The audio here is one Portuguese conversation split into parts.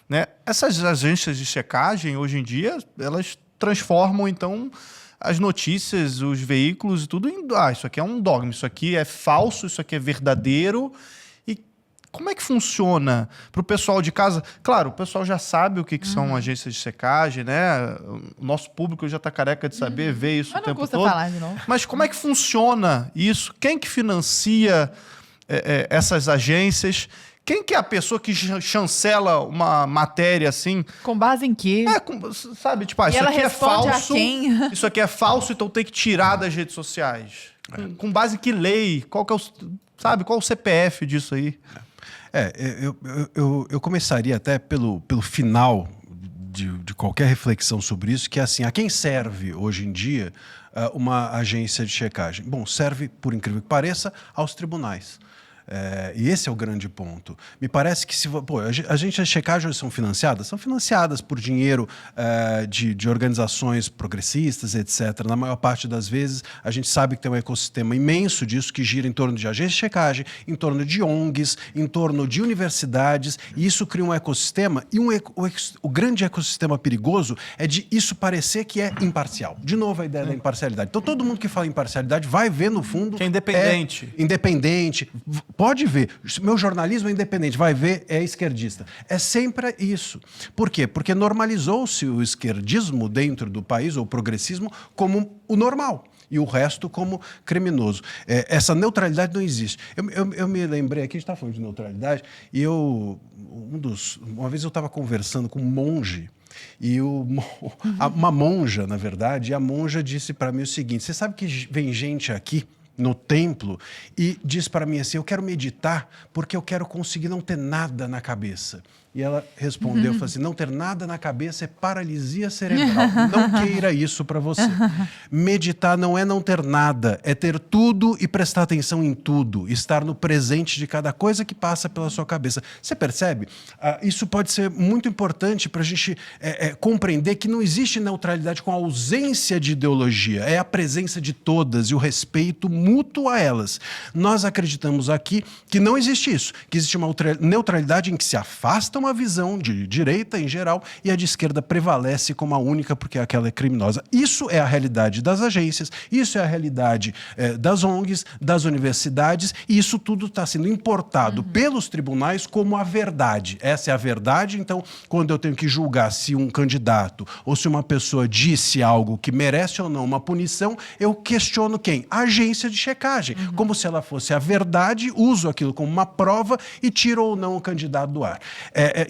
né? Essas agências de checagem, hoje em dia, elas transformam, então, as notícias, os veículos e tudo em... isso aqui é um dogma, isso aqui é falso, isso aqui é verdadeiro. E como é que funciona para o pessoal de casa? Claro, o pessoal já sabe o que são agências de checagem, né? O nosso público já está careca de saber, ver isso o tempo todo. Falar de novo. Mas como é que funciona isso? Quem que financia essas agências? Quem que é a pessoa que chancela uma matéria assim? Com base em quê? Sabe, tipo, isso ela aqui é responde falso. a quem? Isso aqui é falso, então tem que tirar das redes sociais. Com base em que lei? Qual que é qual o CPF disso aí? Eu começaria até pelo final de qualquer reflexão sobre isso, que é assim, a quem serve hoje em dia uma agência de checagem? Bom, serve, por incrível que pareça, aos tribunais. E esse é o grande ponto. Me parece que as agências de checagem são financiadas? São financiadas por dinheiro de organizações progressistas, etc. Na maior parte das vezes, a gente sabe que tem um ecossistema imenso disso que gira em torno de agências de checagem, em torno de ONGs, em torno de universidades, e isso cria um ecossistema, e o grande ecossistema perigoso é de isso parecer que é imparcial. De novo, a ideia da imparcialidade. Então, todo mundo que fala em imparcialidade vai ver, no fundo... Que é independente. Independente. Pode ver. Meu jornalismo é independente. Vai ver, é esquerdista. É sempre isso. Por quê? Porque normalizou-se o esquerdismo dentro do país, ou o progressismo, como o normal. E o resto como criminoso. Essa neutralidade não existe. Eu me lembrei aqui, a gente estava falando de neutralidade, e uma vez eu estava conversando com um monge, e uma monja, na verdade, e a monja disse para mim o seguinte: você sabe que vem gente aqui no templo e diz para mim assim, eu quero meditar porque eu quero conseguir não ter nada na cabeça. E ela respondeu, falou assim, não ter nada na cabeça é paralisia cerebral. Não queira isso para você. Meditar não é não ter nada, é ter tudo e prestar atenção em tudo. Estar no presente de cada coisa que passa pela sua cabeça. Você percebe? Isso pode ser muito importante para a gente compreender que não existe neutralidade com a ausência de ideologia. É a presença de todas e o respeito mútuo a elas. Nós acreditamos aqui que não existe isso. Que existe uma neutralidade em que se afasta uma visão de direita em geral e a de esquerda prevalece como a única porque aquela é criminosa. Isso é a realidade das agências, isso é a realidade das ONGs, das universidades, e isso tudo está sendo importado pelos tribunais como a verdade. Essa é a verdade, então, quando eu tenho que julgar se um candidato ou se uma pessoa disse algo que merece ou não uma punição, eu questiono quem? A agência de checagem. Como se ela fosse a verdade, uso aquilo como uma prova e tiro ou não o candidato do ar.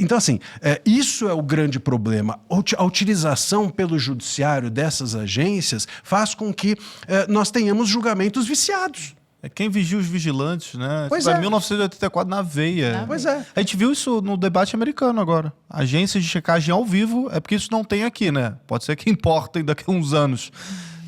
Então, assim, isso é o grande problema. A utilização pelo judiciário dessas agências faz com que nós tenhamos julgamentos viciados. É quem vigia os vigilantes, né? Pois tipo, é. 1984 na veia. Pois é. A gente viu isso no debate americano agora. Agências de checagem ao vivo, é porque isso não tem aqui, né? Pode ser que importem daqui a uns anos.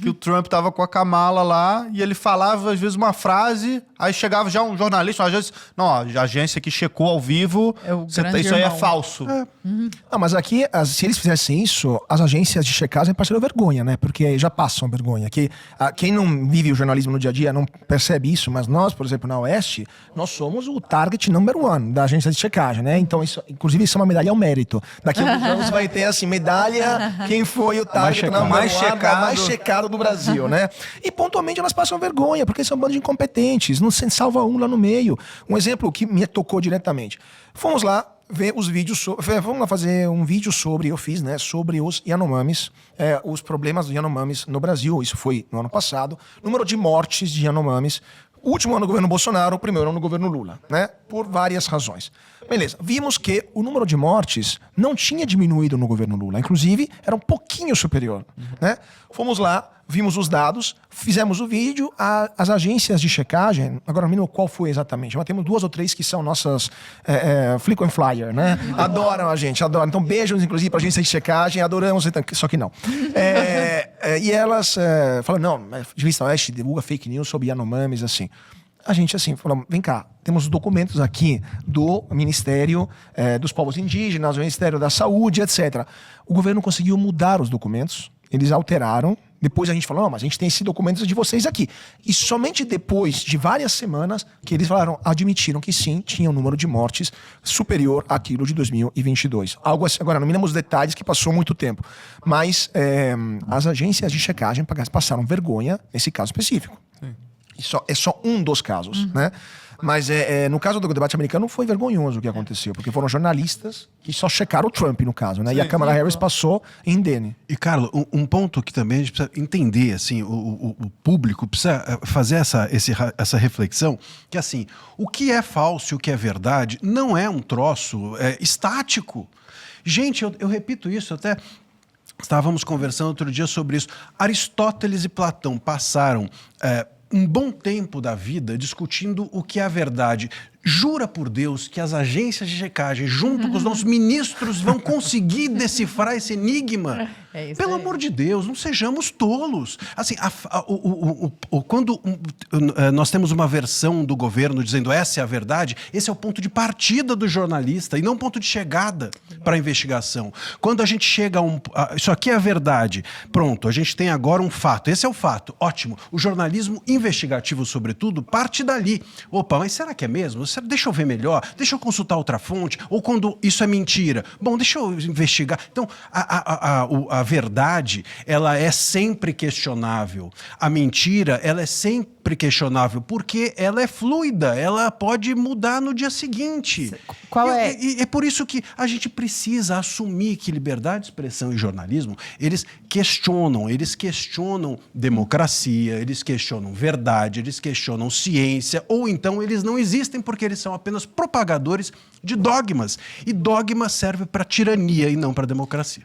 Que o Trump tava com a Kamala lá e ele falava, às vezes, uma frase, aí chegava já um jornalista, uma agência, não, ó, a agência que checou ao vivo, isso aí é falso. Não, mas aqui, se eles fizessem isso, as agências de checagem passariam vergonha, né? Porque já passam vergonha. Quem não vive o jornalismo no dia a dia não percebe isso, mas nós, por exemplo, na Oeste, nós somos o target number one da agência de checagem, né? Então, inclusive, isso é uma medalha ao mérito. Daqui a alguns anos vai ter, assim, medalha, quem foi o target number one, mais checado do Brasil, né? E pontualmente elas passam vergonha, porque são um bando de incompetentes, não se salva um lá no meio. Um exemplo que me tocou diretamente. Fomos lá ver os vídeos, vamos lá fazer um vídeo sobre os Yanomamis, os problemas dos Yanomamis no Brasil. Isso foi no ano passado. Número de mortes de Yanomamis. O último ano no governo Bolsonaro, o primeiro ano no governo Lula, né? Por várias razões. Beleza, vimos que o número de mortes não tinha diminuído no governo Lula. Inclusive, era um pouquinho superior, né? Fomos lá, vimos os dados, fizemos o vídeo, as agências de checagem, agora não lembro qual foi exatamente, mas temos 2 ou 3 que são nossas Flick and Flyer, né? Adoram a gente, adoram. Então, beijos, inclusive, para a agência de checagem, adoramos, só que não. E elas falam, não, Revista Oeste divulga fake news sobre Yanomamis, assim. A gente, assim, falou, vem cá, temos documentos aqui do Ministério dos Povos Indígenas, do Ministério da Saúde, etc. O governo conseguiu mudar os documentos, eles alteraram Depois a gente falou, não, mas a gente tem esse documento de vocês aqui. E somente depois de várias semanas que eles admitiram que sim, tinha um número de mortes superior àquilo de 2022. Algo assim, agora, não me lembro os detalhes, que passou muito tempo. Mas as agências de checagem passaram vergonha nesse caso específico. É só um dos casos, né? Mas no caso do debate americano foi vergonhoso o que aconteceu, porque foram jornalistas que só checaram o Trump, no caso, né? E a Kamala Harris passou indene. E, Carlos, um ponto que também a gente precisa entender, assim, o público precisa fazer essa reflexão, que assim, o que é falso e o que é verdade não é um troço estático. Gente, eu repito isso, até estávamos conversando outro dia sobre isso. Aristóteles e Platão passaram um bom tempo da vida discutindo o que é a verdade. Jura por Deus que as agências de checagem, junto com os nossos ministros, vão conseguir decifrar esse enigma? Pelo amor de Deus, não sejamos tolos. Assim, quando nós temos uma versão do governo dizendo essa é a verdade, esse é o ponto de partida do jornalista e não ponto de chegada para a investigação. Quando a gente chega a isso aqui é a verdade, pronto, a gente tem agora um fato. Esse é o fato, ótimo. O jornalismo investigativo, sobretudo, parte dali. Opa, mas será que é mesmo? Deixa eu ver melhor, deixa eu consultar outra fonte, ou quando isso é mentira. Bom, deixa eu investigar. Então, a verdade, ela é sempre questionável. A mentira, ela é sempre questionável, porque ela é fluida, ela pode mudar no dia seguinte. Qual é? E é por isso que a gente precisa assumir que liberdade de expressão e jornalismo, eles questionam democracia, eles questionam verdade, eles questionam ciência, ou então eles não existem porque eles são apenas propagadores de dogmas. E dogma serve para tirania e não para democracia.